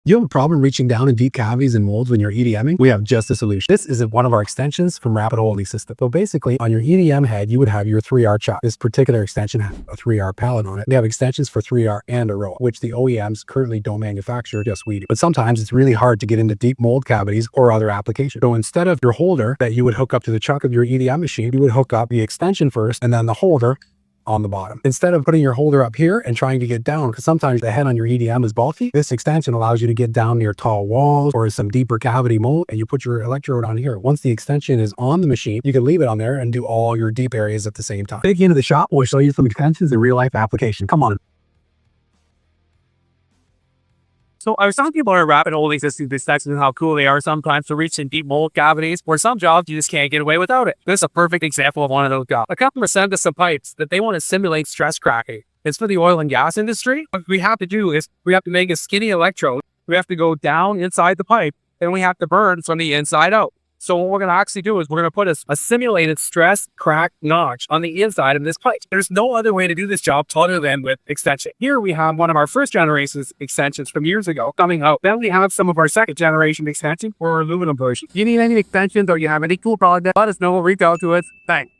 You have a problem reaching down in deep cavities and molds when you're EDMing? We have just a solution. This is one of our extensions from Rapid Holding System. So basically, on your EDM head, you would have your 3R chuck. This particular extension has a 3R pallet on it. They have extensions for 3R and EROWA, which the OEMs currently don't manufacture, just we do. But sometimes it's really hard to get into deep mold cavities or other applications. So instead of your holder that you would hook up to the chuck of your EDM machine, you would hook up the extension first and then the holder on the bottom. Instead of putting your holder up here and trying to get down, because sometimes the head on your EDM is bulky, this extension allows you to get down near tall walls or some deeper cavity mold, and you put your electrode on here. Once the extension is on the machine, you can leave it on there and do all your deep areas at the same time. Take you into the shop, we'll show you some extensions in real life application. Come on. So I was telling people our rapid holding system extensions and how cool they are sometimes to reach in deep mold cavities, where some jobs you just can't get away without it. This is a perfect example of one of those jobs. A customer sent us some pipes that they want to simulate stress cracking. It's for the oil and gas industry. What we have to do is we have to make a skinny electrode. We have to go down inside the pipe, and we have to burn from the inside out. So what we're going to actually do is we're going to put a simulated stress crack notch on the inside of this pipe. There's no other way to do this job other than with extension. Here we have one of our first generation extensions from years ago coming out. Then we have some of our second generation extension for our aluminum version. If you need any extensions or you have any cool projects, let us know. Reach out to us. Thanks.